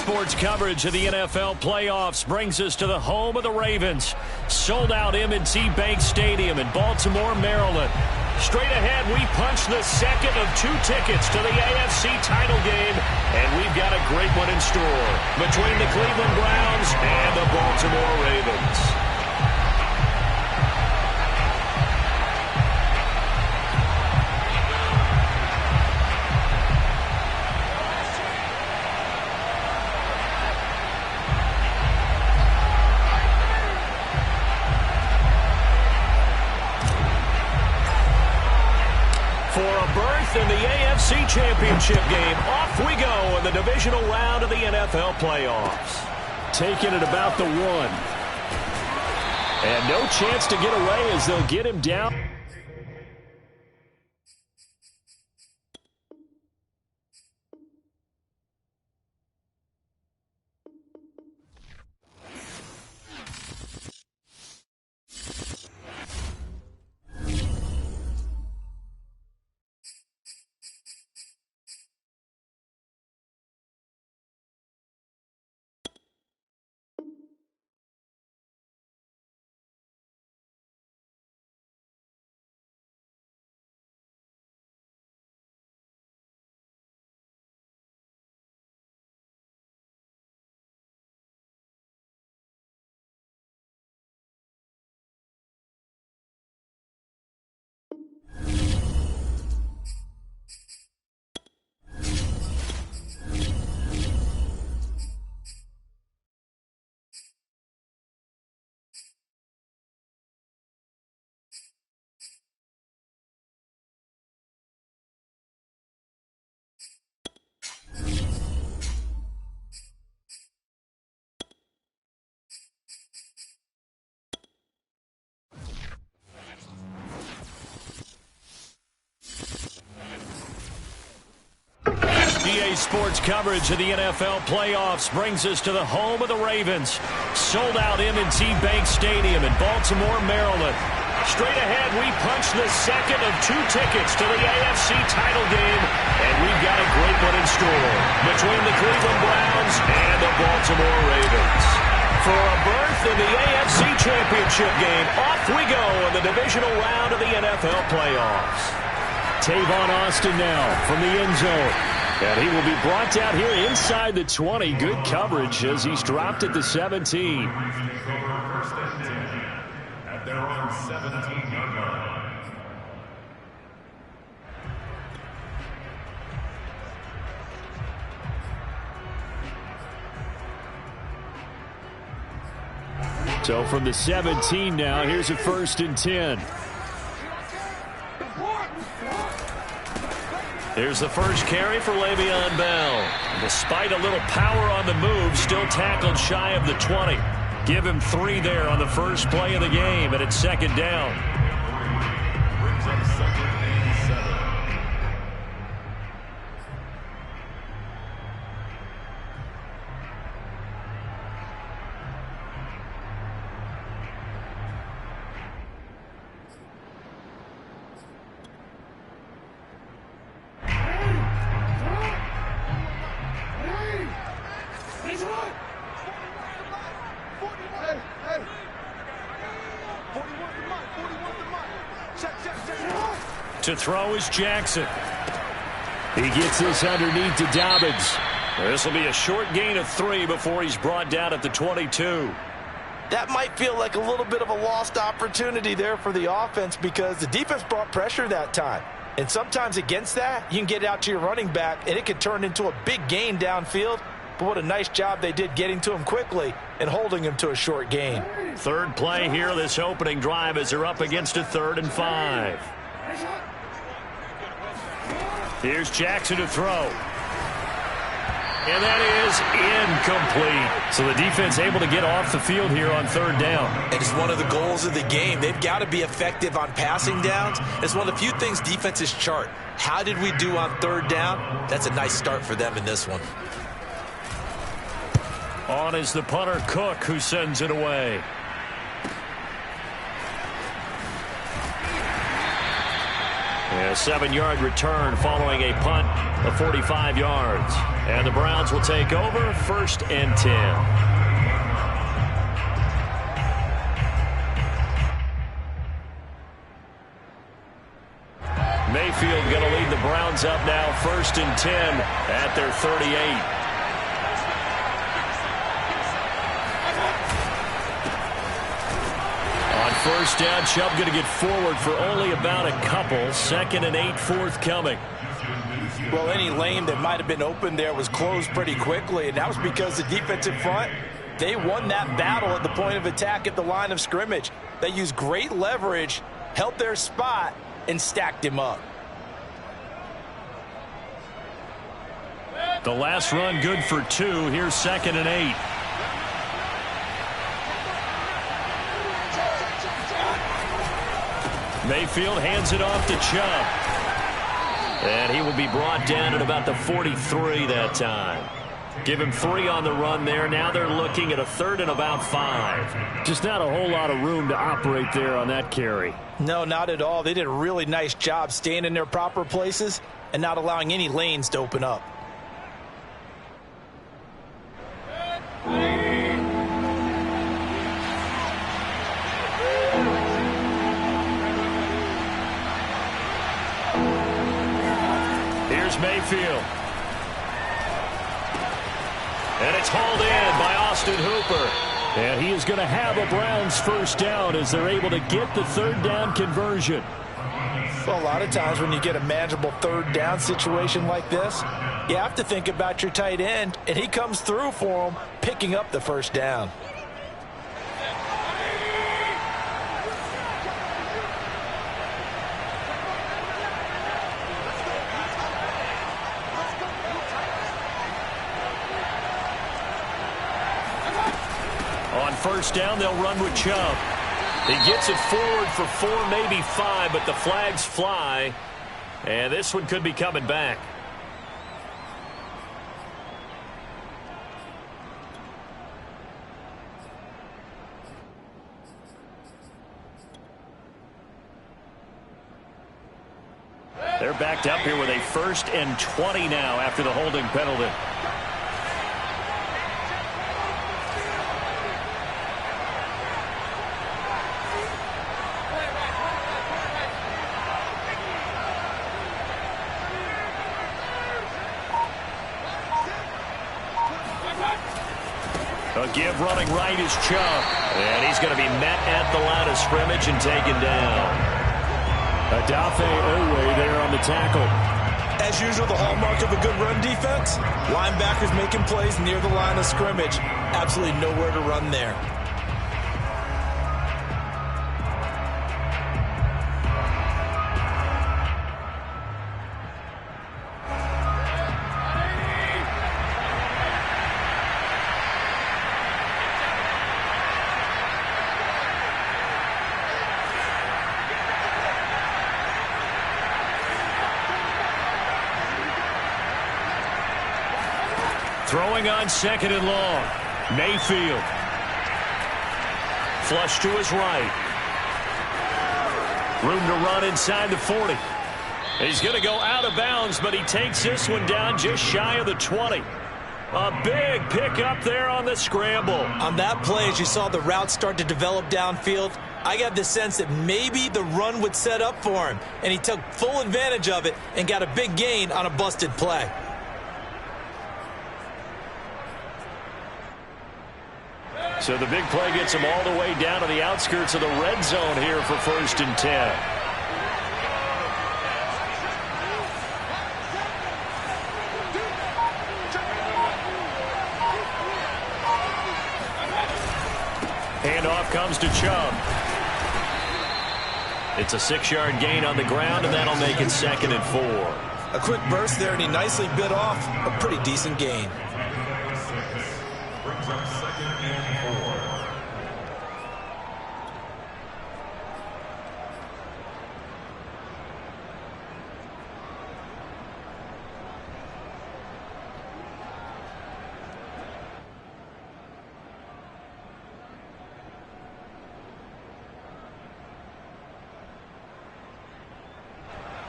Sports coverage of the NFL playoffs brings us to the home of the Ravens. Sold out M&T Bank Stadium in Baltimore, Maryland. Straight ahead, we punch the second of 2 tickets to the AFC title game, and we've got a great one in store between the Cleveland Browns and the Baltimore Ravens. In the AFC Championship game, off we go in the divisional round of the NFL playoffs. Taking it about the 1. And no chance to get away as they'll get him down. EA Sports coverage of the NFL playoffs brings us to the home of the Ravens. Sold out M&T Bank Stadium in Baltimore, Maryland. Straight ahead, we punch the second of 2 tickets to the AFC title game, and we've got a great one in store between the Cleveland Browns and the Baltimore Ravens. For a berth in the AFC Championship game, off we go in the divisional round of the NFL playoffs. Tavon Austin now from the end zone. And he will be brought down here inside the 20. Good coverage as he's dropped at the 17. At their own 17-yard line. So from the 17 now, here's a 1st and 10. Here's the first carry for Le'Veon Bell. Despite a little power on the move, still tackled shy of the 20. Give him 3 there on the first play of the game, and it's 2nd down. Brings up 2nd and 7. To throw is Jackson. He gets this underneath to Dobbins. This will be a short gain of 3 before he's brought down at the 22. That might feel like a little bit of a lost opportunity there for the offense because the defense brought pressure that time. And sometimes against that, you can get it out to your running back, and it could turn into a big gain downfield. But what a nice job they did getting to him quickly and holding him to a short gain. 3rd play here, this opening drive as they're up against a 3rd and 5. Here's Jackson to throw. And that is incomplete. So the defense able to get off the field here on 3rd down. And it's one of the goals of the game. They've got to be effective on passing downs. It's one of the few things defenses chart. How did we do on 3rd down? That's a nice start for them in this one. On is the punter, Cook, who sends it away. And A 7-yard return following a punt of 45 yards. And the Browns will take over 1st and 10. Mayfield going to lead the Browns up now 1st and 10 at their 38. On 1st down, Chubb going to get forward for only about a couple. 2nd and 8 forthcoming. Well, any lane that might have been open there was closed pretty quickly, and that was because the defensive front, they won that battle at the point of attack at the line of scrimmage. They used great leverage, held their spot, and stacked him up. The last run good for 2. Here's 2nd and 8. Mayfield hands it off to Chubb. And he will be brought down at about the 43 that time. Give him 3 on the run there. Now they're looking at a 3rd and about 5. Just not a whole lot of room to operate there on that carry. No, not at all. They did a really nice job staying in their proper places and not allowing any lanes to open up. Here's Mayfield. And it's hauled in by Austin Hooper. And he is going to have a Browns 1st down as they're able to get the 3rd down conversion. Well, a lot of times when you get a manageable 3rd down situation like this, you have to think about your tight end, and he comes through for him, picking up the 1st down. On 1st down, they'll run with Chubb. He gets it forward for 4, maybe 5, but the flags fly. And this one could be coming back. They're backed up here with a 1st and 20 now after the holding penalty. A give running right is Chubb. And he's going to be met at the line of scrimmage and taken down. Odafe Oweh there on the tackle. As usual, the hallmark of a good run defense, linebackers making plays near the line of scrimmage. Absolutely nowhere to run there. Throwing on 2nd and long. Mayfield. Flush to his right. Room to run inside the 40. He's going to go out of bounds, but he takes this one down just shy of the 20. A big pickup there on the scramble. On that play, as you saw the route start to develop downfield, I got the sense that maybe the run would set up for him, and he took full advantage of it and got a big gain on a busted play. So the big play gets him all the way down to the outskirts of the red zone here for 1st and 10. Handoff comes to Chubb. It's a 6-yard gain on the ground, and that'll make it 2nd and 4. A quick burst there, and he nicely bit off a pretty decent gain. Brings up 2nd and 4.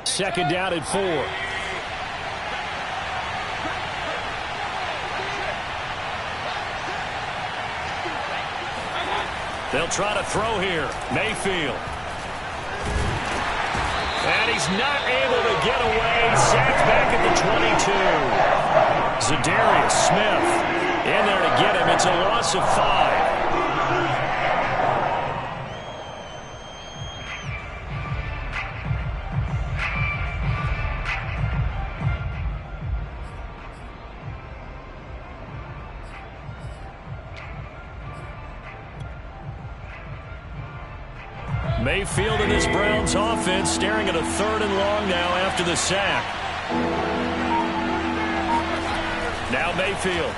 Second down and 4. They'll try to throw here. Mayfield. And he's not able to get away. Sacked back at the 22. Zadarius Smith in there to get him. It's a loss of 5. Mayfield in this Browns offense staring at a 3rd and long now after the sack. Now Mayfield.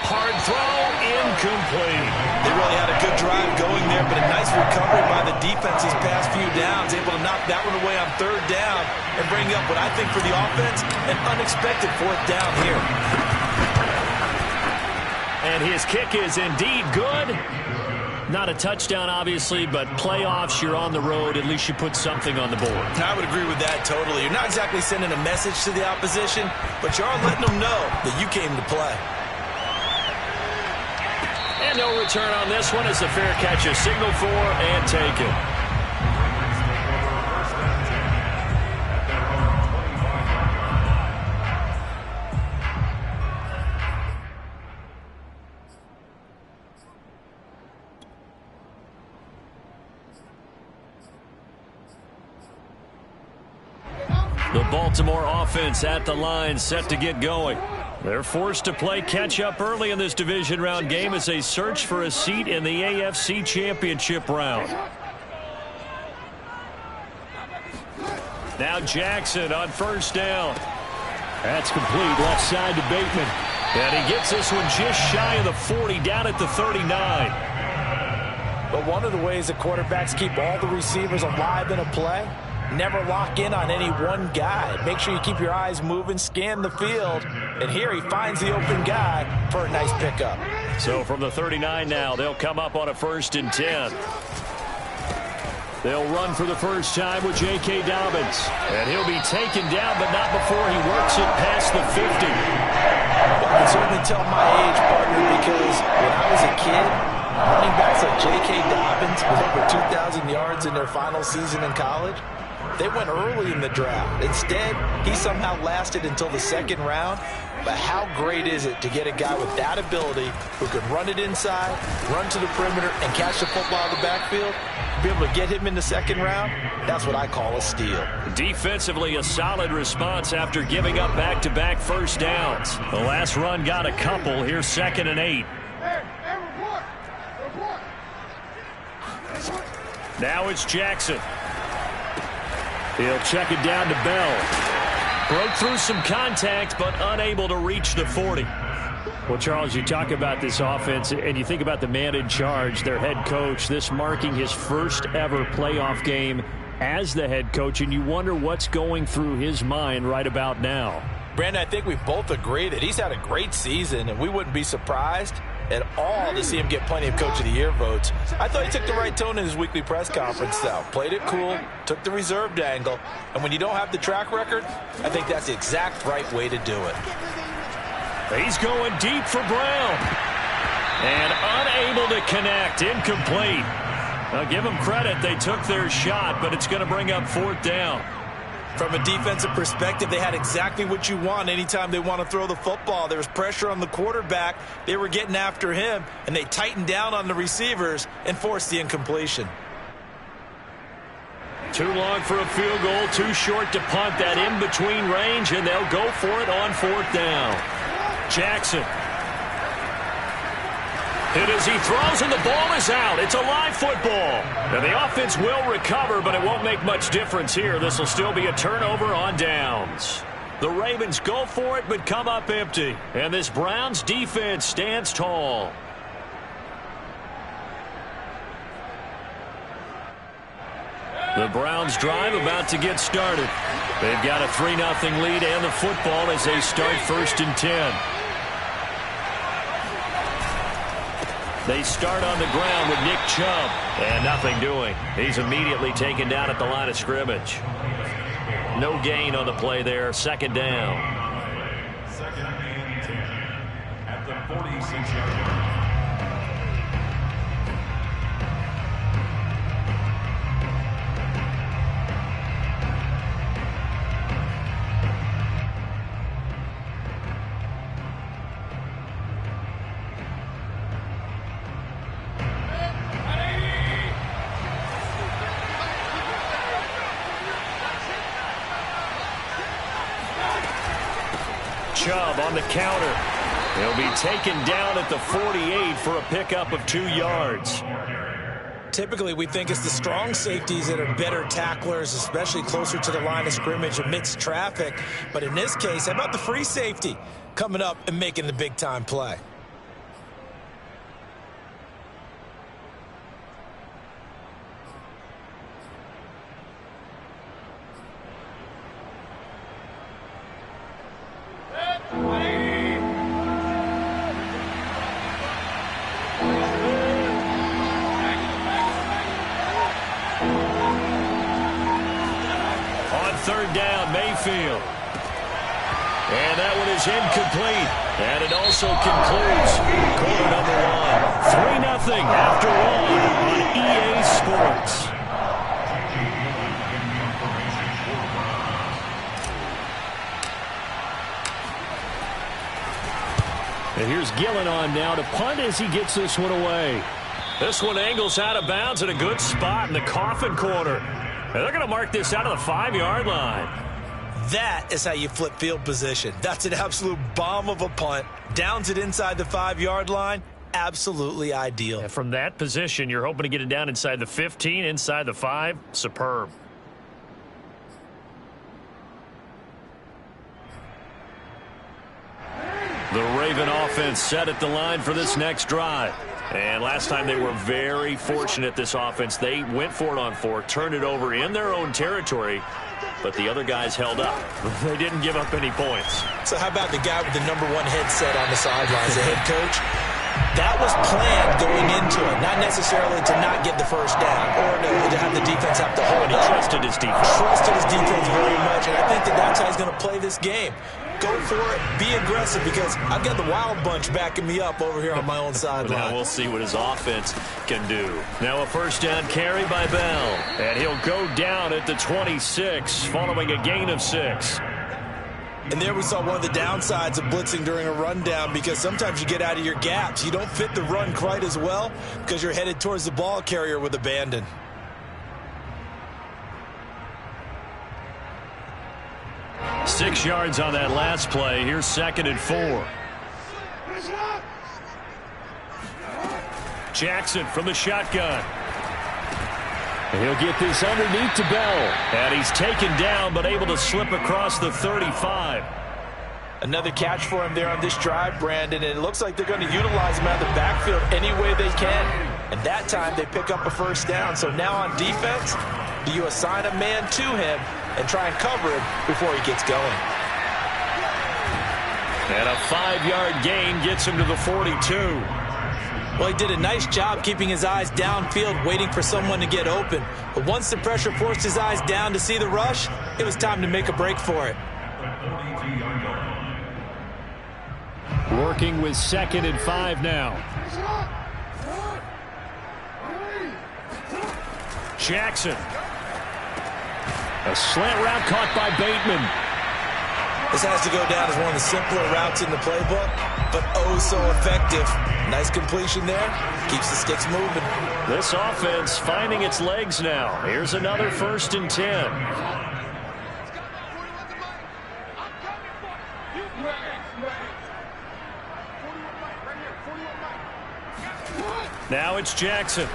Hard throw, incomplete. They really had a good drive going there, but a nice recovery by the defense these past few downs, able to knock that one away on 3rd down and bring up what I think for the offense, an unexpected 4th down here. And his kick is indeed good. Not a touchdown, obviously, but playoffs, you're on the road. At least you put something on the board. I would agree with that totally. You're not exactly sending a message to the opposition, but you are letting them know that you came to play. And no return on this one as the fair catch is signaled for and taken. The Baltimore offense at the line, set to get going. They're forced to play catch-up early in this division round game as they search for a seat in the AFC Championship round. Now Jackson on 1st down. That's complete, left side to Bateman. And he gets this one just shy of the 40, down at the 39. But one of the ways that quarterbacks keep all the receivers alive in a play, never lock in on any one guy. Make sure you keep your eyes moving, scan the field. And here he finds the open guy for a nice pickup. So from the 39 now, they'll come up on a 1st and 10. They'll run for the first time with J.K. Dobbins. And he'll be taken down, but not before he works it past the 50. Well, I can certainly tell my age, partner, because when I was a kid, running backs like J.K. Dobbins with over 2,000 yards in their final season in college, they went early in the draft. Instead, he somehow lasted until the 2nd round. But how great is it to get a guy with that ability who can run it inside, run to the perimeter, and catch the football out of the backfield? Be able to get him in the 2nd round, that's what I call a steal. Defensively, a solid response after giving up back-to-back first downs. The last run got a couple. Here's 2nd and 8. Now it's Jackson. He'll check it down to Bell. Broke through some contact, but unable to reach the 40. Well, Charles, you talk about this offense, and you think about the man in charge, their head coach, this marking his first ever playoff game as the head coach, and you wonder what's going through his mind right about now. Brandon, I think we both agree that he's had a great season, and we wouldn't be surprised at all to see him get plenty of Coach of the Year votes. I thought he took the right tone in his weekly press conference, though. Played it cool, took the reserved angle, and when you don't have the track record, I think that's the exact right way to do it. He's going deep for Brown. And unable to connect, incomplete. Now give them credit, they took their shot, but it's going to bring up 4th down. From a defensive perspective, they had exactly what you want anytime they want to throw the football. There was pressure on the quarterback. They were getting after him, and they tightened down on the receivers and forced the incompletion. Too long for a field goal, too short to punt that in-between range, and they'll go for it on 4th down. Jackson. Hit as he throws, and the ball is out. It's a live football. Now the offense will recover, but it won't make much difference here. This will still be a turnover on downs. The Ravens go for it, but come up empty. And this Browns defense stands tall. The Browns drive about to get started. They've got a 3-0 lead and the football as they start 1st and 10. They start on the ground with Nick Chubb. And nothing doing. He's immediately taken down at the line of scrimmage. No gain on the play there. Second down. Second and 10 at the 46-yard line. Chubb on the counter. He'll be taken down at the 48 for a pickup of 2 yards. Typically, we think it's the strong safeties that are better tacklers, especially closer to the line of scrimmage amidst traffic. But in this case, how about the free safety coming up and making the big-time play? Third down, Mayfield. And that one is incomplete. And it also concludes quarter number 1. 3-0 after 1 on EA Sports. And here's Gillen on now to punt as he gets this one away. This one angles out of bounds at a good spot in the coffin corner. And they're going to mark this out of the 5-yard line. That is how you flip field position. That's an absolute bomb of a punt. Downs it inside the 5-yard line. Absolutely ideal. And from that position, you're hoping to get it down inside the 15, inside the 5. Superb. The Raven offense set at the line for this next drive. And last time they were very fortunate, this offense. They went for it on 4, turned it over in their own territory, but the other guys held up. They didn't give up any points. So how about the guy with the number 1 headset on the sidelines, the head coach? That was planned going into it, not necessarily to not get the first down or to have the defense have to hold it. He trusted his defense. Trusted his defense very much, and I think that's how he's going to play this game. Go for it, be aggressive, because I've got the wild bunch backing me up over here on my own sideline. Now we'll see what his offense can do. Now a first down carry by Bell, and he'll go down at the 26 following a gain of 6. And there we saw one of the downsides of blitzing during a rundown, because sometimes you get out of your gaps. You don't fit the run quite as well because you're headed towards the ball carrier with abandon. Six yards on that last play. Here's 2nd and 4. Jackson from the shotgun. And he'll get this underneath to Bell. And he's taken down, but able to slip across the 35. Another catch for him there on this drive, Brandon. And it looks like they're going to utilize him out of the backfield any way they can. And that time they pick up a first down. So now on defense, do you assign a man to him and try and cover him before he gets going? And a 5-yard gain gets him to the 42. Well, he did a nice job keeping his eyes downfield, waiting for someone to get open. But once the pressure forced his eyes down to see the rush, it was time to make a break for it. Working with 2nd and 5 now. Jackson. A slant route caught by Bateman. This has to go down as one of the simpler routes in the playbook, but oh so effective. Nice completion there. Keeps the sticks moving. This offense finding its legs now. Here's another 1st and 10. Now it's Jackson.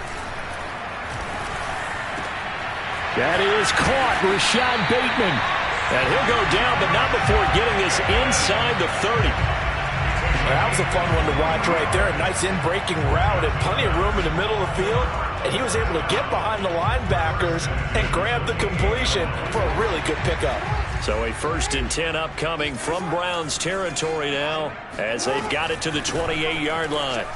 That is caught, Rashad Bateman. And he'll go down, but not before getting this inside the 30. Well, that was a fun one to watch right there. A nice in-breaking route and plenty of room in the middle of the field. And he was able to get behind the linebackers and grab the completion for a really good pickup. So a 1st and 10 upcoming from Browns territory now as they've got it to the 28-yard line.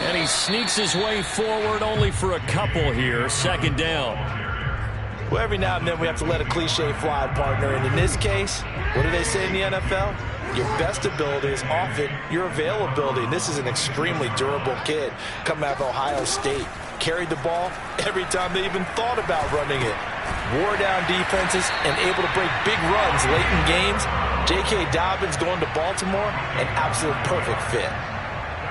And he sneaks his way forward only for a couple here. Second down. Well, every now and then we have to let a cliche fly, partner. And in this case, what do they say in the NFL? Your best ability is often your availability. And this is an extremely durable kid coming out of Ohio State. Carried the ball every time they even thought about running it. Wore down defenses and able to break big runs late in games. J.K. Dobbins going to Baltimore, an absolute perfect fit.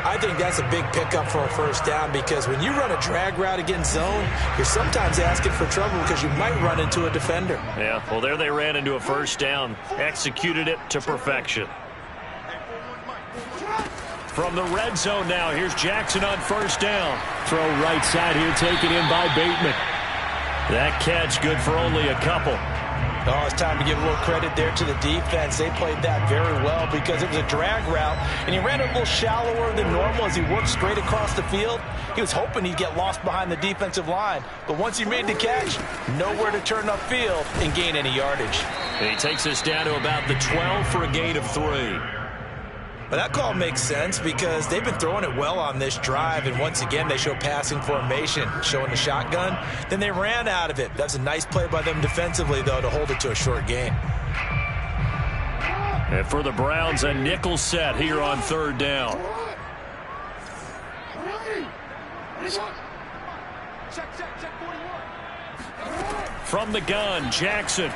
I think that's a big pickup for a first down because when you run a drag route against zone, you're sometimes asking for trouble because you might run into a defender. Yeah, well, there they ran into a first down. Executed it to perfection. From the red zone now, here's Jackson on first down. Throw right side here, taken in by Bateman. That catch good for only a couple. Oh, it's time to give a little credit there to the defense. They played that very well because it was a drag route, and he ran it a little shallower than normal as he worked straight across the field. He was hoping he'd get lost behind the defensive line, but once he made the catch, nowhere to turn upfield and gain any yardage. And he takes us down to about the 12 for a gain of 3. But that call makes sense because they've been throwing it well on this drive, and once again they show passing formation, showing the shotgun. Then they ran out of it. That's a nice play by them defensively, though, to hold it to a short gain. And for the Browns, a nickel set here on third down. From the gun, Jackson.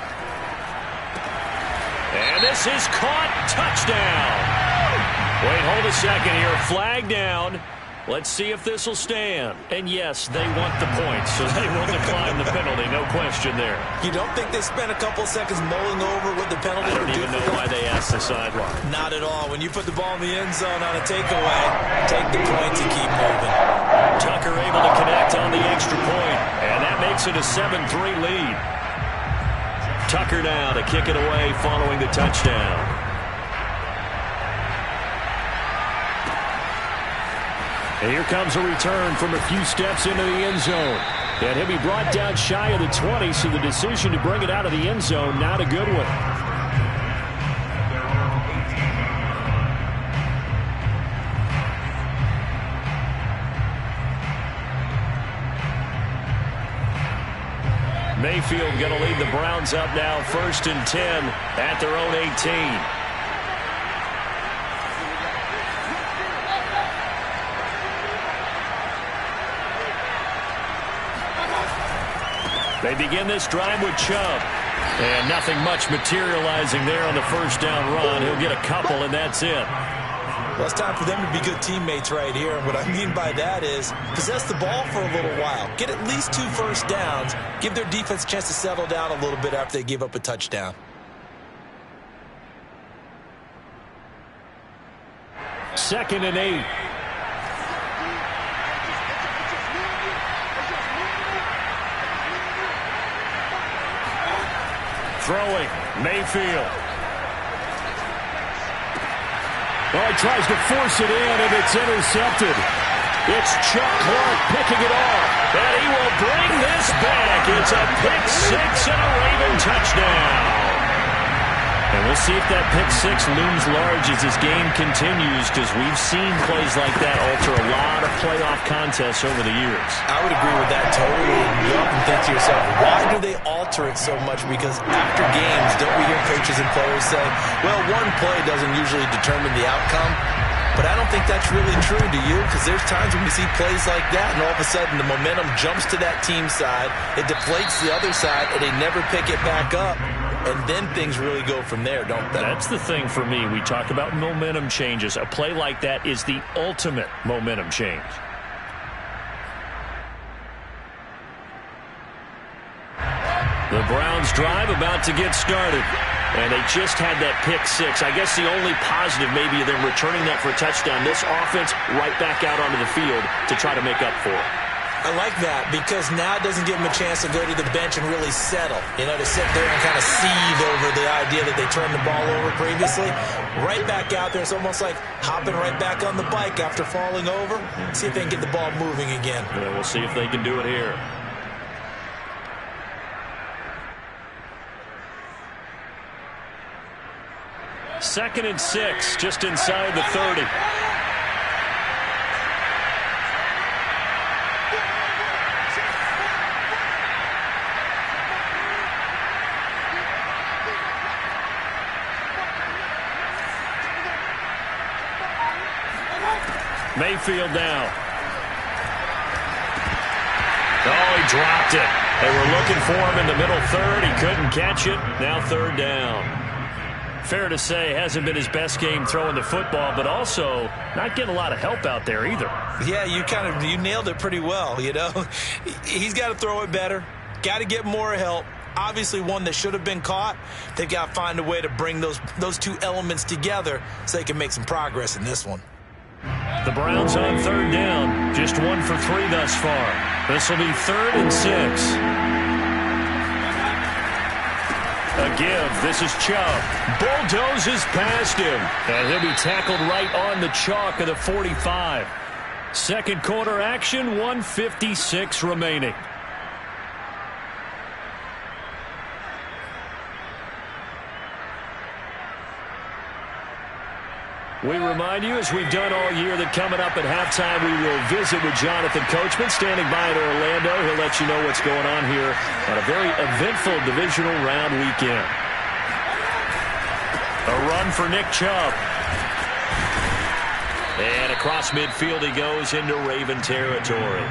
And this is caught. Touchdown. Wait, hold a second here. Flag down. Let's see if this will stand. And yes, they want the points, so they will decline the penalty. No question there. You don't think they spent a couple seconds mulling over what the penalty would do? I don't even know why they asked the sideline. Not at all. When you put the ball in the end zone on a takeaway, take the points and keep moving. Tucker able to connect on the extra point, and that makes it a 7-3 lead. Tucker now to kick it away following the touchdown. And here comes a return from a few steps into the end zone. And he'll be brought down shy of the 20, so the decision to bring it out of the end zone, not a good one. Mayfield going to lead the Browns up now, 1st and 10 at their own 18. They begin this drive with Chubb. And nothing much materializing there on the first down run. He'll get a couple, and that's it. Well, it's time for them to be good teammates right here. And what I mean by that is possess the ball for a little while. Get at least 2 first downs. Give their defense a chance to settle down a little bit after they give up a touchdown. Second and 8. Throwing, Mayfield. Oh, he tries to force it in, and it's intercepted. It's Chuck Clark picking it off, and he will bring this back. It's a pick 6 and a Raven touchdown. And we'll see if that pick 6 looms large as this game continues, because we've seen plays like that alter a lot of playoff contests over the years. I would agree with that totally. You often think to yourself, why do they alter it so much? Because after games, don't we hear coaches and players say, well, one play doesn't usually determine the outcome? But I don't think that's really true, do you? Because there's times when we see plays like that, and all of a sudden the momentum jumps to that team side, it deflates the other side, and they never pick it back up. And then things really go from there, don't they? That's the thing for me. We talk about momentum changes. A play like that is the ultimate momentum change. The Browns drive about to get started. And they just had that pick 6. I guess the only positive maybe of them returning that for a touchdown. This offense right back out onto the field to try to make up for it. I like that because now it doesn't give them a chance to go to the bench and really settle. You know, to sit there and kind of seethe over the idea that they turned the ball over previously. Right back out there. It's almost like hopping right back on the bike after falling over. See if they can get the ball moving again. Yeah, we'll see if they can do it here. Second and 6, just inside the 30. Mayfield now. Oh, he dropped it. They were looking for him in the middle third. He couldn't catch it. Now third down. Fair to say, hasn't been his best game throwing the football, but also not getting a lot of help out there either. Yeah, you nailed it pretty well, you know. He's got to throw it better. Got to get more help. Obviously one that should have been caught. They've got to find a way to bring those two elements together so they can make some progress in this one. The Browns on third down. Just 1 for 3 thus far. This will be 3rd and 6. A give. This is Chubb. Bulldozes past him. And he'll be tackled right on the chalk of the 45. Second quarter action, 1:56 remaining. We remind you, as we've done all year, that coming up at halftime, we will visit with Jonathan Coachman, standing by in Orlando. He'll let you know what's going on here on a very eventful divisional round weekend. A run for Nick Chubb. And across midfield he goes into Raven territory.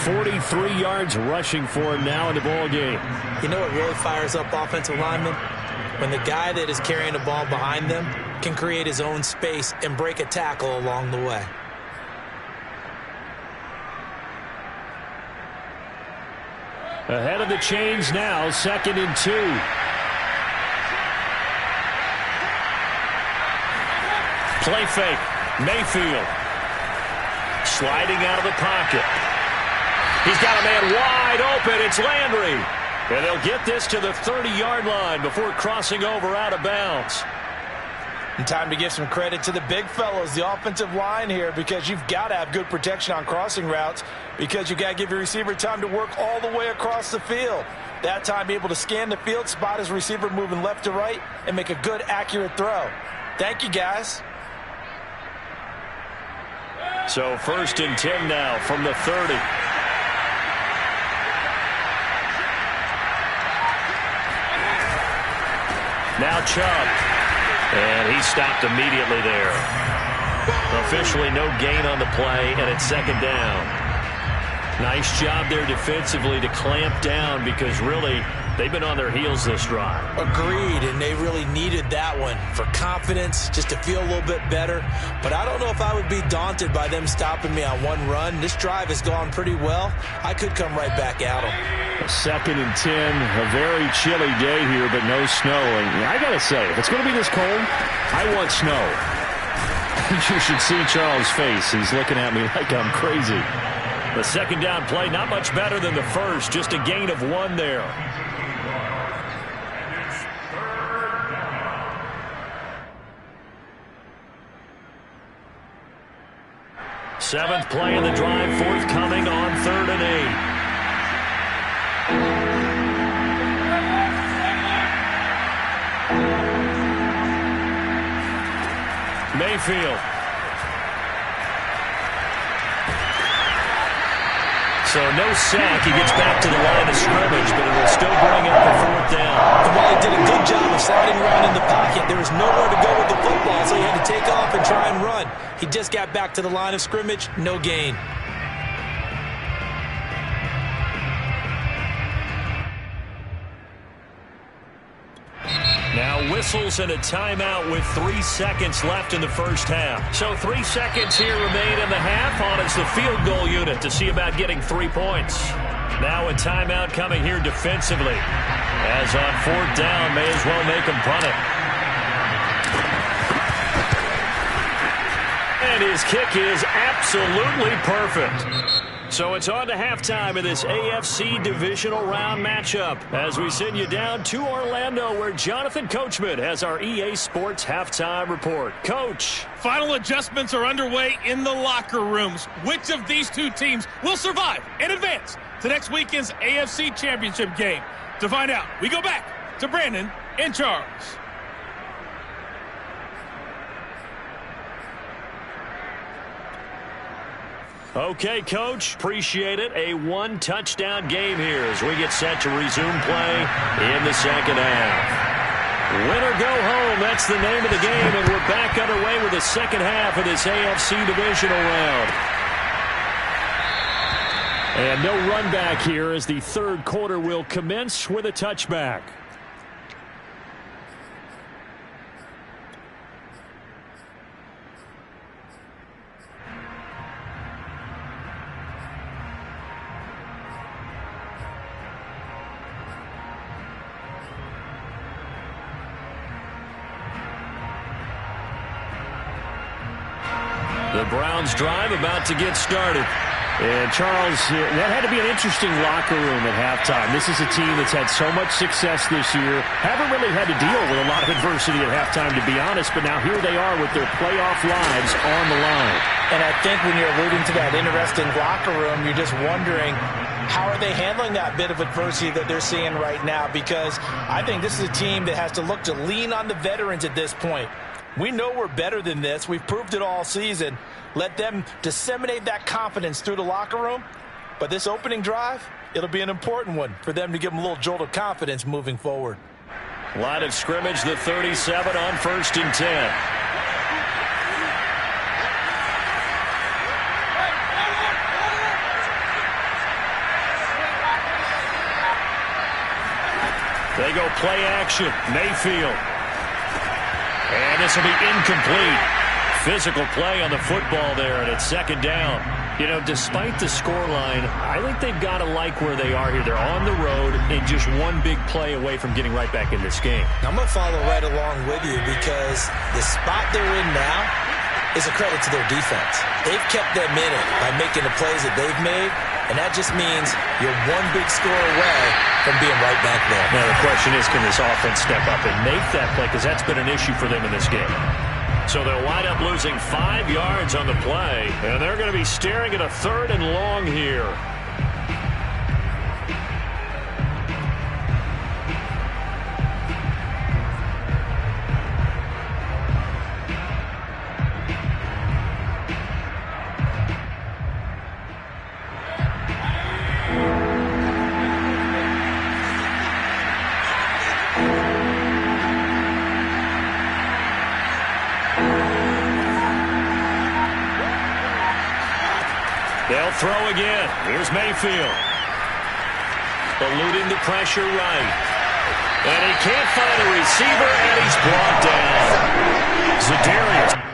43 yards rushing for him now in the ball game. You know what really fires up offensive linemen? When the guy that is carrying the ball behind them can create his own space and break a tackle along the way. Ahead of the chains now, 2nd and 2. Play fake. Mayfield. Sliding out of the pocket. He's got a man wide open. It's Landry. And they'll get this to the 30-yard line before crossing over out of bounds. And time to give some credit to the big fellows, the offensive line here, because you've got to have good protection on crossing routes because you've got to give your receiver time to work all the way across the field. That time, be able to scan the field, spot his receiver moving left to right, and make a good, accurate throw. Thank you, guys. So 1st and 10 now from the 30. Now Chubb. And he stopped immediately there. Officially no gain on the play, and it's 2nd down. Nice job there defensively to clamp down because really they've been on their heels this drive. Agreed, and they really needed that one for confidence, just to feel a little bit better. But I don't know if I would be daunted by them stopping me on one run. This drive has gone pretty well. I could come right back at them. 2nd and 10, a very chilly day here, but no snow. And I got to say, if it's going to be this cold, I want snow. You should see Charles' face. He's looking at me like I'm crazy. The 2nd down play, not much better than the first, just a gain of 1 there. Seventh play of the drive, forthcoming on 3rd and 8. Mayfield. So no sack. He gets back to the line of scrimmage, but it will still bring up a 4th down. And while he did a good job of sliding around in the pocket, there was nowhere to go with the football, so he had to take off and try and run. He just got back to the line of scrimmage, no gain. Now whistles and a timeout with 3 seconds left in the first half. So 3 seconds here remain in the half. On is the field goal unit to see about getting 3 points. Now a timeout coming here defensively. As on 4th down, may as well make him punt it. And his kick is absolutely perfect. So it's on to halftime of this AFC divisional round matchup as we send you down to Orlando where Jonathan Coachman has our EA Sports halftime report. Coach. Final adjustments are underway in the locker rooms. Which of these two teams will survive and advance to next weekend's AFC Championship game? To find out, we go back to Brandon and Charles. Okay, Coach, appreciate it. A 1-touchdown game here as we get set to resume play in the 2nd half. Win or go home, that's the name of the game, and we're back underway with the second half of this AFC divisional round. And no run back here as the third quarter will commence with a touchback. The Browns drive about to get started. And Charles, that had to be an interesting locker room at halftime. This is a team that's had so much success this year. Haven't really had to deal with a lot of adversity at halftime, to be honest. But now here they are with their playoff lives on the line. And I think when you're alluding to that interesting locker room, you're just wondering, how are they handling that bit of adversity that they're seeing right now? Because I think this is a team that has to look to lean on the veterans at this point. We know we're better than this. We've proved it all season. Let them disseminate that confidence through the locker room. But this opening drive, it'll be an important one for them to give them a little jolt of confidence moving forward. Line of scrimmage, the 37 on 1st and 10. They go play action. Mayfield. And this will be incomplete. Physical play on the football there, and it's second down. You know, despite the scoreline, I think they've got to like where they are here. They're on the road and just one big play away from getting right back in this game. I'm going to follow right along with you because the spot they're in now is a credit to their defense. They've kept them in it by making the plays that they've made, and that just means you're one big score away from being right back there. Now the question is, can this offense step up and make that play? Because that's been an issue for them in this game. So they'll wind up losing 5 yards on the play, and they're going to be staring at a 3rd and long here. They'll throw again. Here's Mayfield. Eluding the pressure right. And he can't find a receiver, and he's brought down. Za'Darius.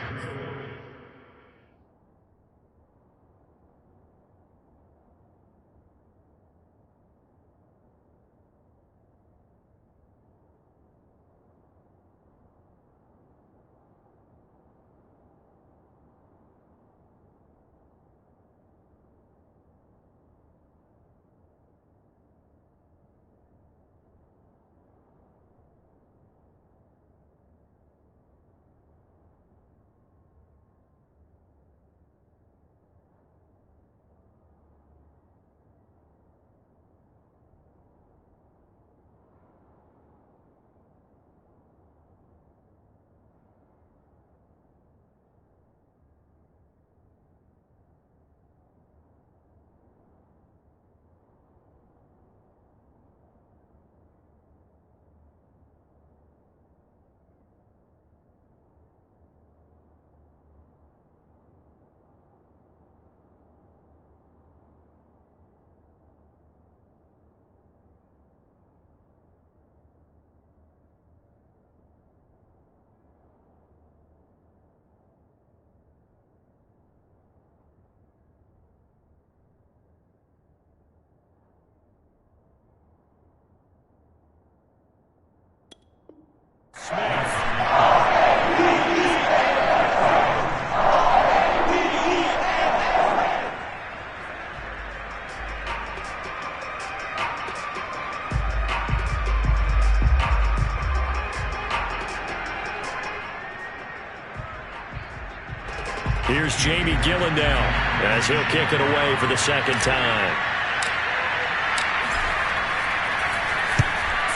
Here's Jamie Gillen down as he'll kick it away for the second time.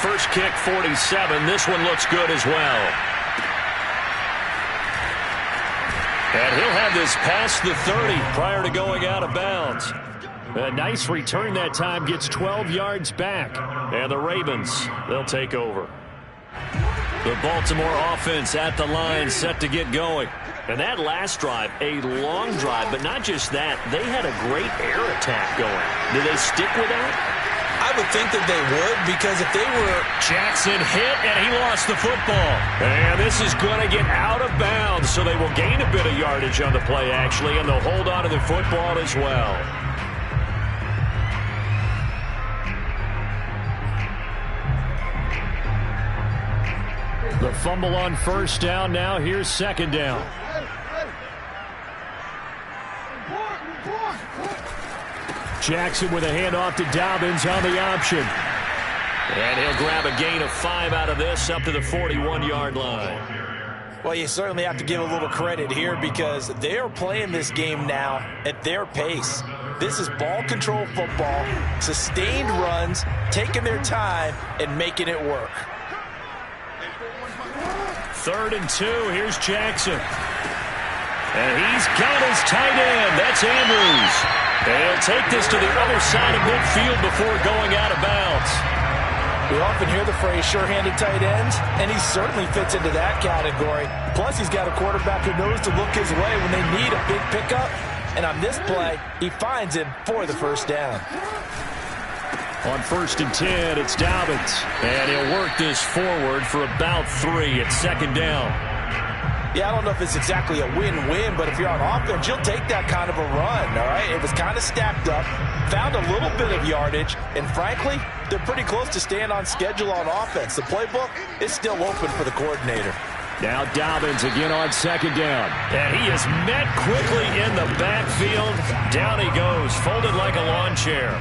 First kick, 47. This one looks good as well. And he'll have this past the 30 prior to going out of bounds. A nice return that time, gets 12 yards back. And the Ravens, they'll take over. The Baltimore offense at the line, set to get going. And that last drive, a long drive, but not just that. They had a great air attack going. Do they stick with that? I would think that they would, because if they were... Jackson hit, and he lost the football. And this is going to get out of bounds, so they will gain a bit of yardage on the play, actually, and they'll hold on to the football as well. The fumble on first down. Now here's second down. Jackson with a handoff to Dobbins on the option. And he'll grab a gain of 5 out of this up to the 41-yard line. Well, you certainly have to give a little credit here, because they are playing this game now at their pace. This is ball control football, sustained runs, taking their time and making it work. 3rd and 2. Here's Jackson. And he's got his tight end. That's Andrews. And he'll take this to the other side of midfield before going out of bounds. We often hear the phrase sure-handed tight ends, and he certainly fits into that category. Plus, he's got a quarterback who knows to look his way when they need a big pickup. And on this play, he finds him for the first down. On 1st and 10, it's Dobbins. And he'll work this forward for about 3 at second down. Yeah, I don't know if it's exactly a win-win, but if you're on offense, you'll take that kind of a run, all right? It was kind of stacked up, found a little bit of yardage, and frankly, they're pretty close to staying on schedule on offense. The playbook is still open for the coordinator. Now Dobbins again on second down. And he is met quickly in the backfield. Down he goes, folded like a lawn chair.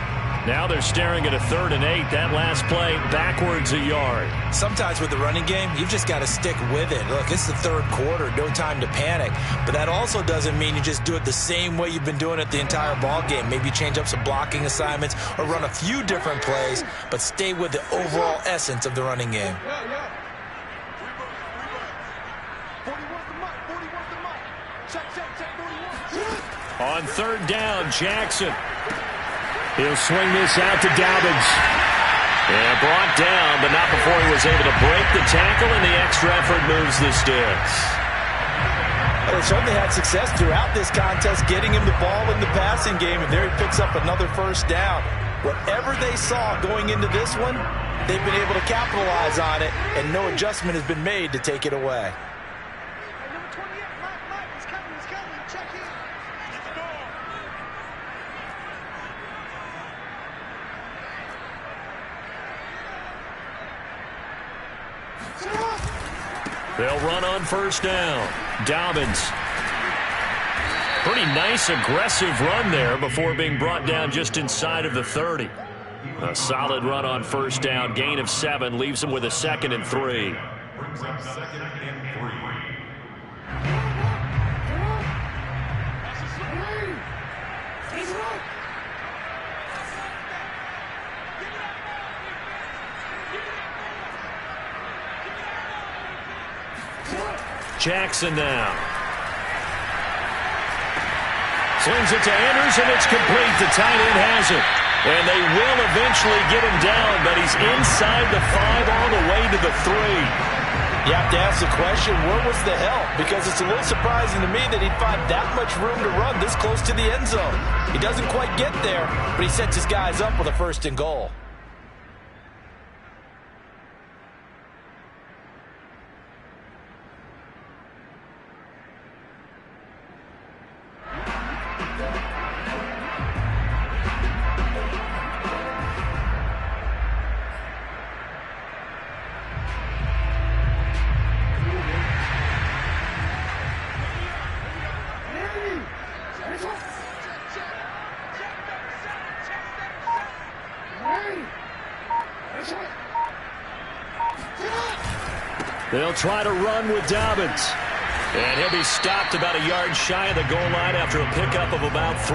Now they're staring at a 3rd and 8. That last play, backwards a yard. Sometimes with the running game, you've just got to stick with it. Look, it's the 3rd quarter, no time to panic. But that also doesn't mean you just do it the same way you've been doing it the entire ball game. Maybe change up some blocking assignments or run a few different plays, but stay with the overall essence of the running game. On 3rd down, Jackson. He'll swing this out to Dobbins. And brought down, but not before he was able to break the tackle, and the extra effort moves the sticks. Well, they certainly had success throughout this contest, getting him the ball in the passing game, and there he picks up another first down. Whatever they saw going into this one, they've been able to capitalize on it, and no adjustment has been made to take it away. They'll run on first down. Dobbins. Pretty nice, aggressive run there before being brought down just inside of the 30. A solid run on first down. Gain of 7 leaves him with a 2nd and 3. Brings up 2nd and 3. Jackson now. Swings it to Andrews, and it's complete. The tight end has it. And they will eventually get him down, but he's inside the 5 all the way to the 3. You have to ask the question, where was the help? Because it's a little surprising to me that he'd find that much room to run this close to the end zone. He doesn't quite get there, but he sets his guys up with a 1st and goal. They'll try to run with Dobbins. And he'll be stopped about a yard shy of the goal line after a pickup of about 3.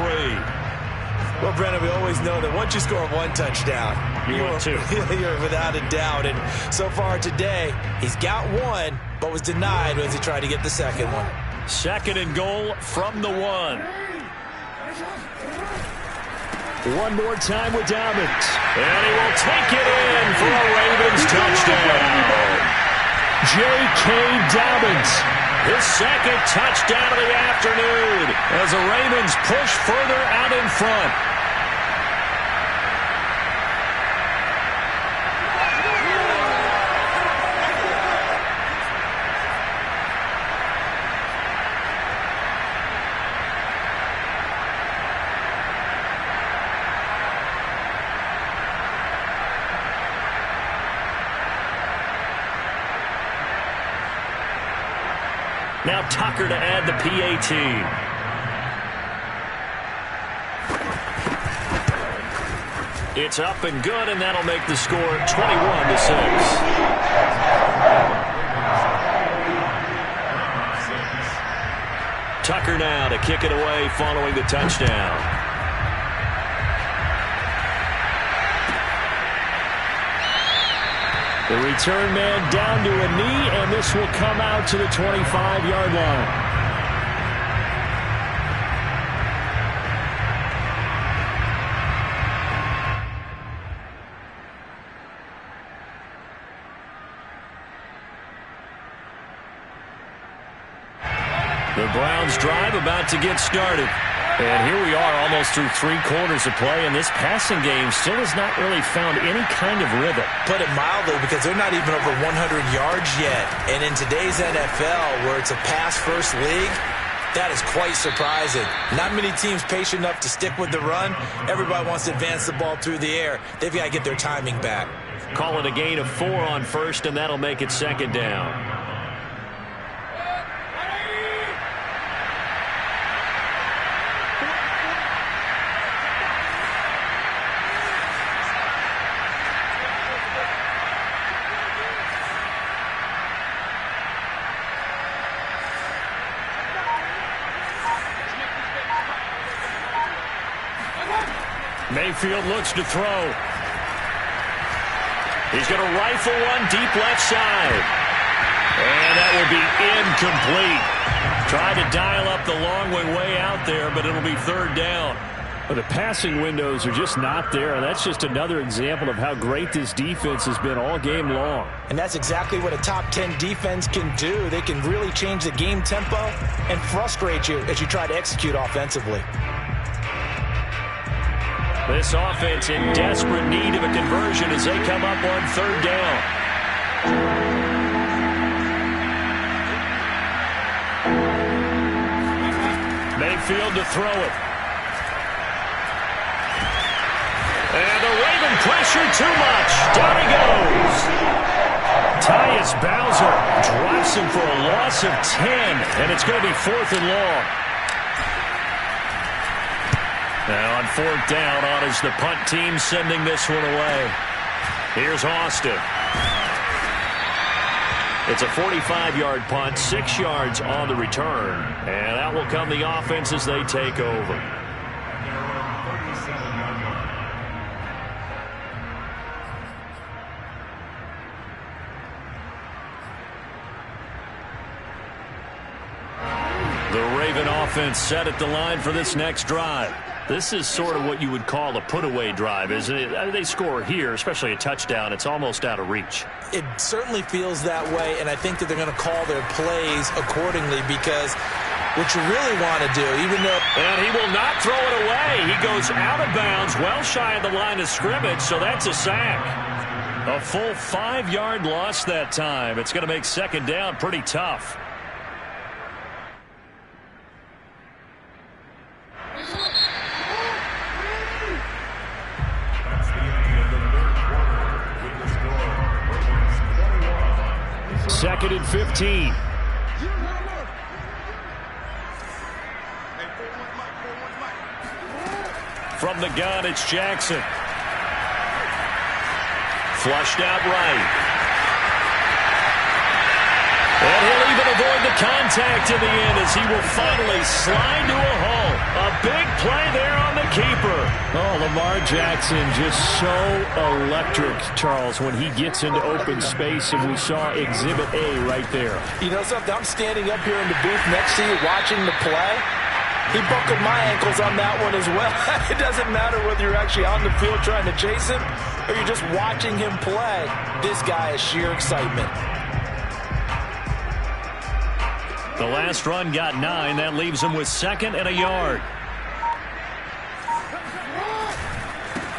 Well, Brennan, we always know that once you score 1 touchdown, you're without a doubt. And so far today, he's got 1, but was denied as he tried to get the 2nd one. 2nd and goal from the 1. One more time with Dobbins. And he will take it in for a Ravens touchdown. J.K. Dobbins. His second touchdown of the afternoon as the Ravens push further out in front. Now Tucker to add the PAT. It's up and good, and that'll make the score 21-6. Tucker now to kick it away following the touchdown. The return man down to a knee, and this will come out to the 25-yard line. The Browns drive about to get started. And here we are almost through 3 quarters of play, and this passing game still has not really found any kind of rhythm. Put it mildly, because they're not even over 100 yards yet. And in today's NFL, where it's a pass-first league, that is quite surprising. Not many teams patient enough to stick with the run. Everybody wants to advance the ball through the air. They've got to get their timing back. Call it a gain of 4 on first, and that'll make it second down. Mayfield looks to throw. He's going to rifle one deep left side. And that will be incomplete. Tried to dial up the long way out there, but it'll be third down. But the passing windows are just not there, and that's just another example of how great this defense has been all game long. And that's exactly what a top 10 defense can do. They can really change the game tempo and frustrate you as you try to execute offensively. This offense in desperate need of a conversion as they come up on third down. Mayfield to throw it. And the Raven pressure too much. Down he goes. Tyus Bowser drops him for a loss of 10, and it's going to be 4th and long. Now on 4th down, on is the punt team sending this one away. Here's Austin. It's a 45-yard punt, 6 yards on the return. And that will come the offense as they take over. The Raven offense set at the line for this next drive. This is sort of what you would call a put-away drive, isn't it? They score here, especially a touchdown. It's almost out of reach. It certainly feels that way, and I think that they're going to call their plays accordingly, because what you really want to do, even though... And he will not throw it away. He goes out of bounds, well shy of the line of scrimmage, so that's a sack. A full 5-yard loss that time. It's going to make second down pretty tough. Second and 15. From the gun, it's Jackson. Flushed out right. And he'll even avoid the contact in the end as he will finally slide to a hole. A big play there on the keeper. Oh, Lamar Jackson just so electric, Charles, when he gets into open space, and we saw Exhibit A right there. You know something? I'm standing up here in the booth next to you watching the play. He buckled my ankles on that one as well. It doesn't matter whether you're actually on the field trying to chase him or you're just watching him play. This guy is sheer excitement. The last run got 9. That leaves him with 2nd and a yard.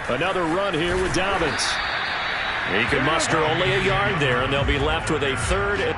Another run here with Dobbins. He can muster only a yard there, and they'll be left with a 3rd.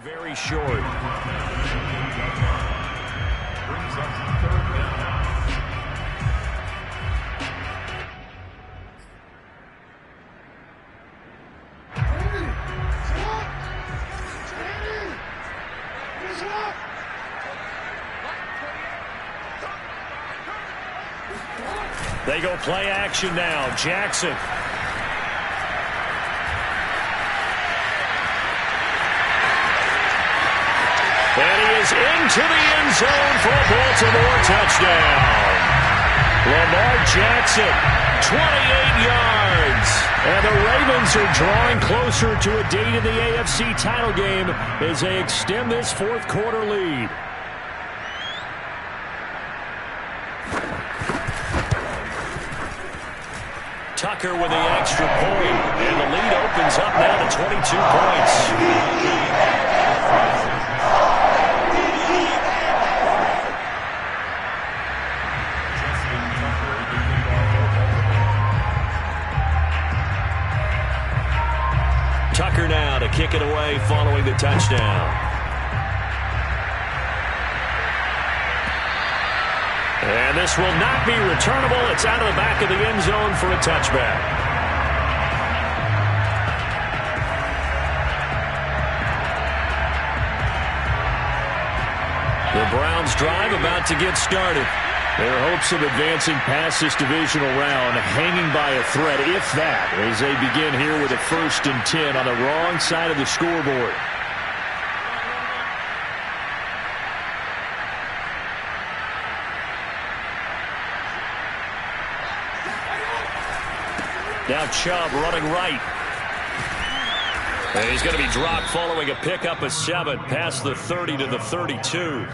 Very short. Brings up 3rd down. They go play action now. Jackson. And he is into the end zone for a Baltimore touchdown. Lamar Jackson, 28 yards. And the Ravens are drawing closer to a date in the AFC title game as they extend this 4th quarter lead. Tucker with the extra point, and the lead opens up now to 22 points. Tucker now to kick it away following the touchdown. And this will not be returnable. It's out of the back of the end zone for a touchback. The Browns drive about to get started. Their hopes of advancing past this divisional round hanging by a thread, if that, as they begin here with a 1st and 10 on the wrong side of the scoreboard. Now Chubb running right. And he's going to be dropped following a pickup of 7 past the 30 to the 32.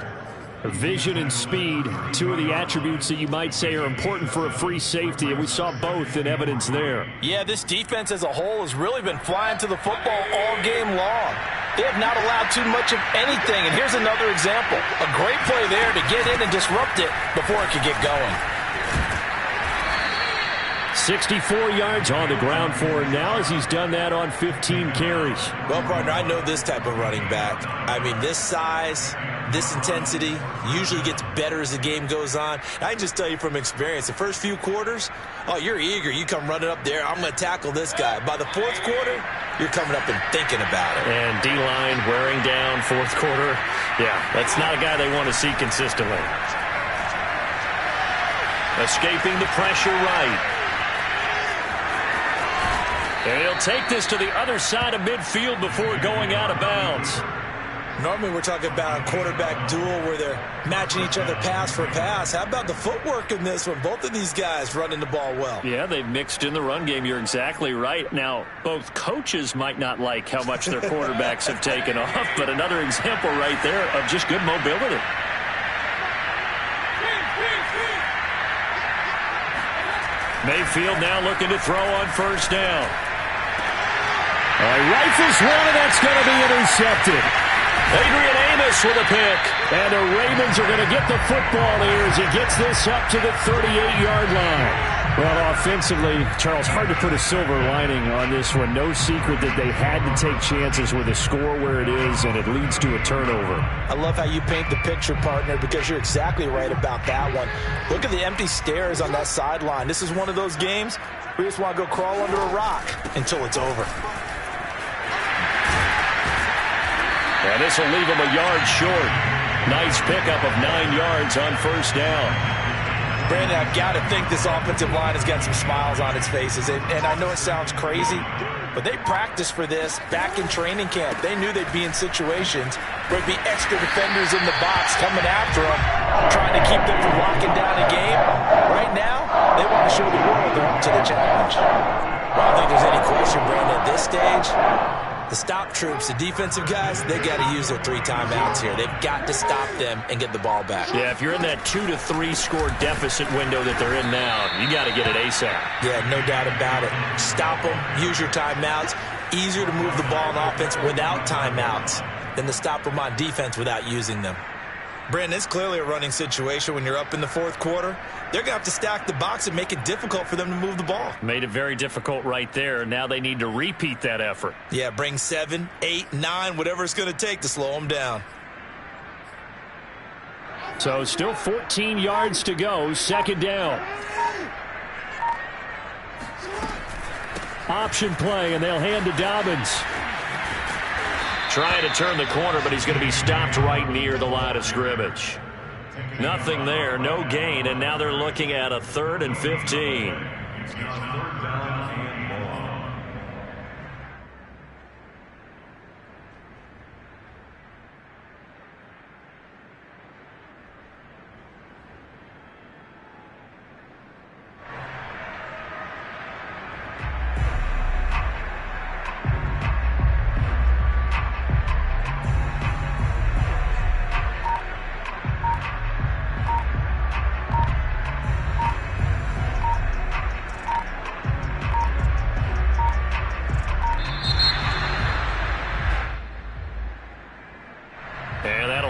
Vision and speed, 2 of the attributes that you might say are important for a free safety, and we saw both in evidence there. Yeah, this defense as a whole has really been flying to the football all game long. They have not allowed too much of anything, and here's another example. A great play there to get in and disrupt it before it could get going. 64 yards on the ground for him now as he's done that on 15 carries. Well, partner, I know this type of running back. I mean, this size, this intensity usually gets better as the game goes on. I can just tell you from experience, the first few quarters, oh, you're eager. You come running up there, I'm going to tackle this guy. By the 4th quarter, you're coming up and thinking about it. And D-line wearing down 4th quarter. Yeah, that's not a guy they want to see consistently. Escaping the pressure right. And he'll take this to the other side of midfield before going out of bounds. Normally we're talking about a quarterback duel where they're matching each other pass for pass. How about the footwork in this one? Both of these guys running the ball well. Yeah, they've mixed in the run game. You're exactly right. Now, both coaches might not like how much their quarterbacks have taken off, but another example right there of just good mobility. Mayfield now looking to throw on 1st down. Rifles one, and that's going to be intercepted. Adrian Amos with a pick. And the Ravens are going to get the football here as he gets this up to the 38-yard line. Well, offensively, Charles, hard to put a silver lining on this one. No secret that they had to take chances with a score where it is, and it leads to a turnover. I love how you paint the picture, partner, because you're exactly right about that one. Look at the empty stares on that sideline. This is one of those games where you just want to go crawl under a rock until it's over. And this will leave him a yard short. Nice pickup of 9 yards on first down. Brandon, I've got to think this offensive line has got some smiles on its faces. And I know it sounds crazy, but they practiced for this back in training camp. They knew they'd be in situations where there'd be extra defenders in the box coming after them, trying to keep them from locking down a game. Right now, they want to show the world they're up to the challenge. Well, I don't think there's any question, Brandon, at this stage. The stop troops, the defensive guys, they got to use their 3 timeouts here. They've got to stop them and get the ball back. Yeah, if you're in that 2 to 3 score deficit window that they're in now, you got to get it ASAP. Yeah, no doubt about it. Stop them, use your timeouts. Easier to move the ball on offense without timeouts than to stop them on defense without using them. Brandon, it's clearly a running situation when you're up in the 4th quarter. They're going to have to stack the box and make it difficult for them to move the ball. Made it very difficult right there. Now they need to repeat that effort. Yeah, bring 7, 8, 9, whatever it's going to take to slow them down. So still 14 yards to go. 2nd down. Option play, and they'll hand to Dobbins. Trying to turn the corner, but he's going to be stopped right near the line of scrimmage. Nothing there, no gain, and now they're looking at a 3rd and 15.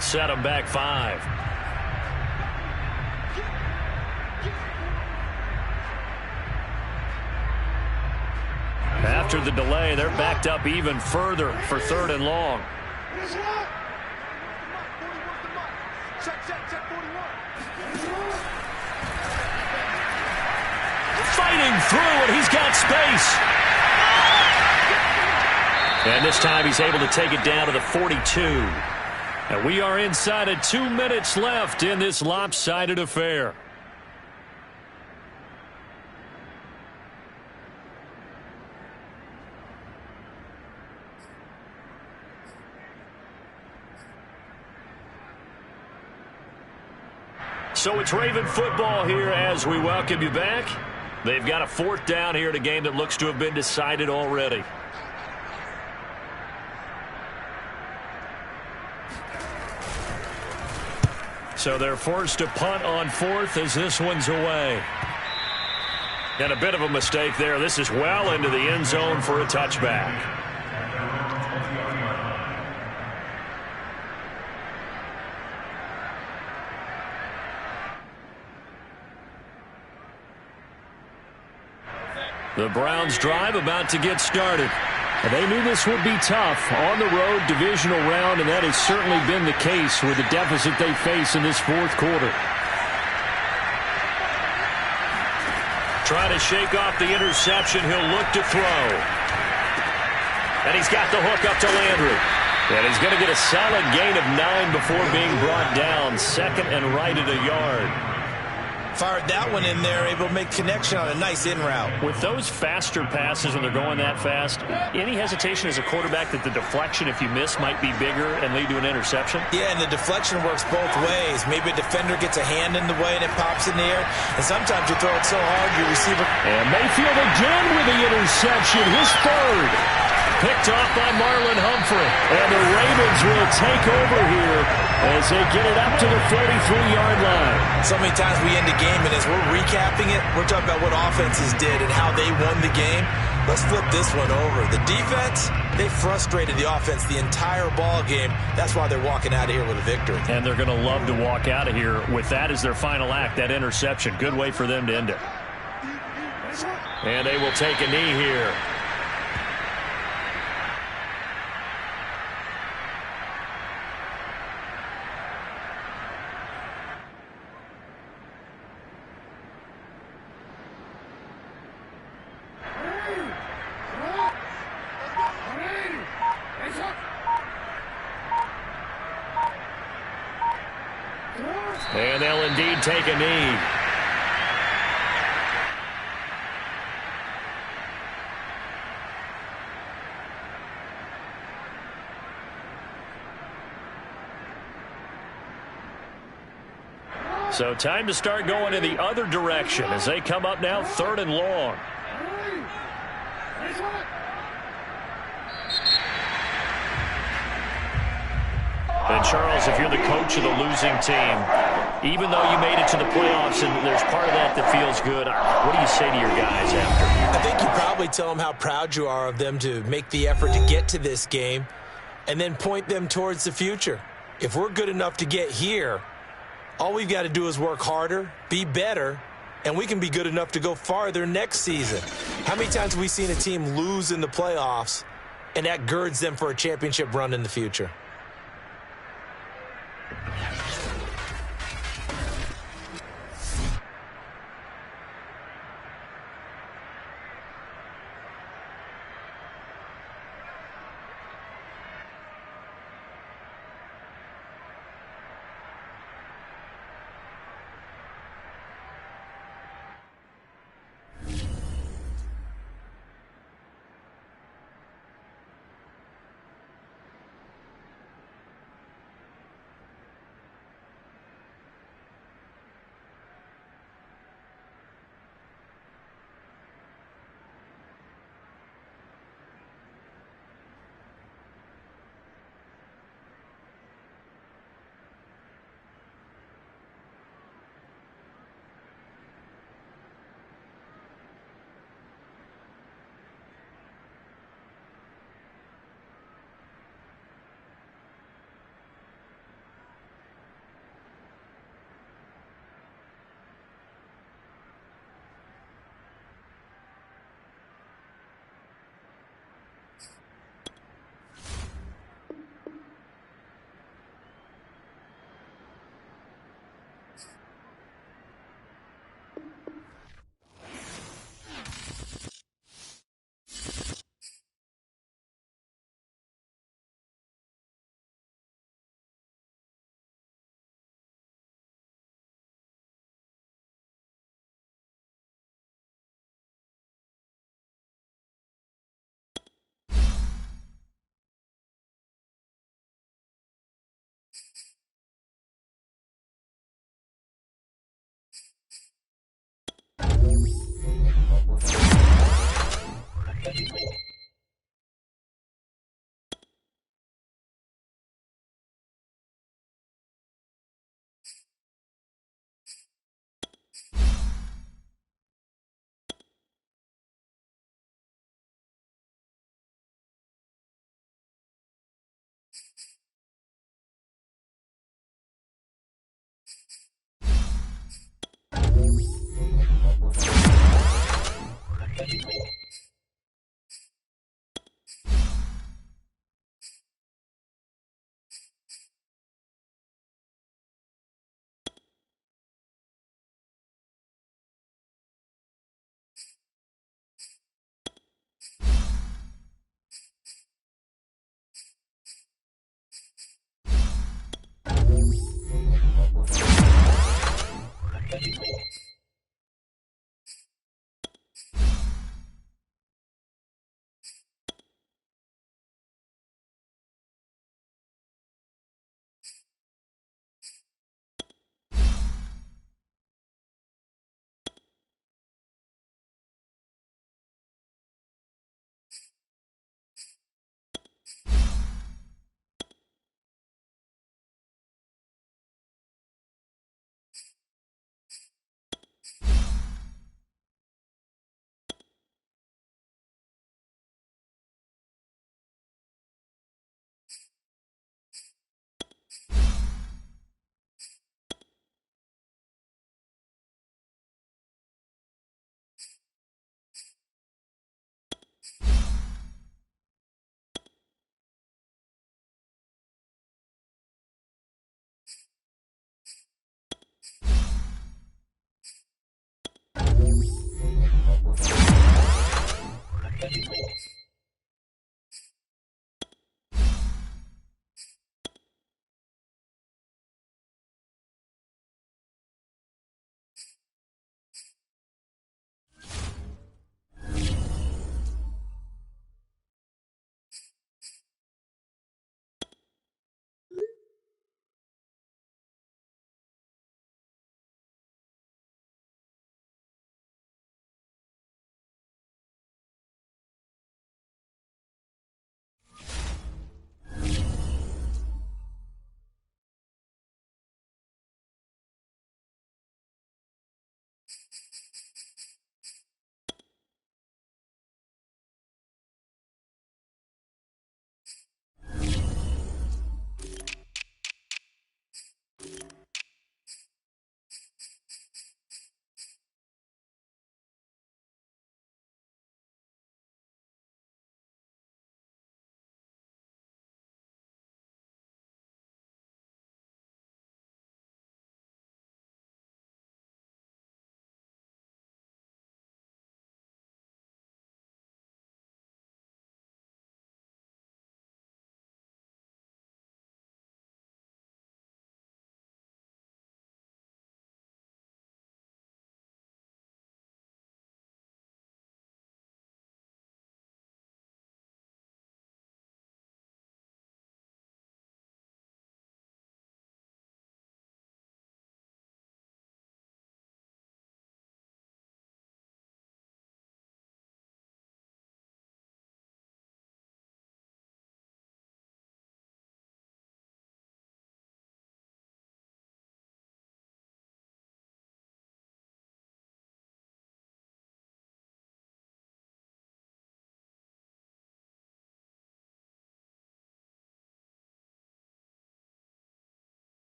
Set him back 5. After the delay, they're backed up even further for 3rd and long. Fighting through, and he's got space. And this time he's able to take it down to the 42. And we are inside of 2 minutes left in this lopsided affair. So it's Raven football here as we welcome you back. They've got a 4th down here in a game that looks to have been decided already. So they're forced to punt on 4th as this one's away. And a bit of a mistake there. This is well into the end zone for a touchback. The Browns drive about to get started. And they knew this would be tough on the road divisional round, and that has certainly been the case with the deficit they face in this 4th quarter. Trying to shake off the interception. He'll look to throw. And he's got the hook up to Landry. And he's going to get a solid gain of 9 before being brought down. 2nd and right at a yard. Fired that one in there, able to make connection on a nice in route. With those faster passes when they're going that fast, any hesitation as a quarterback that the deflection, if you miss, might be bigger and lead to an interception? Yeah, and the deflection works both ways. Maybe a defender gets a hand in the way and it pops in the air. And sometimes you throw it so hard, your receiver... And Mayfield again with the interception, his 3rd. Picked off by Marlon Humphrey. And the Ravens will take over here as they get it up to the 43-yard line. So many times we end a game, and as we're recapping it, we're talking about what offenses did and how they won the game. Let's flip this one over. The defense, they frustrated the offense the entire ball game. That's why they're walking out of here with a victory. And they're going to love to walk out of here with that as their final act, that interception. Good way for them to end it. And they will take a knee here. And they'll indeed take a knee. So time to start going in the other direction as they come up now 3rd and long. And Charles, if you're the coach of the losing team, even though you made it to the playoffs and there's part of that that feels good, what do you say to your guys after? I think you probably tell them how proud you are of them to make the effort to get to this game and then point them towards the future. If we're good enough to get here, all we've got to do is work harder, be better, and we can be good enough to go farther next season. How many times have we seen a team lose in the playoffs, and that girds them for a championship run in the future?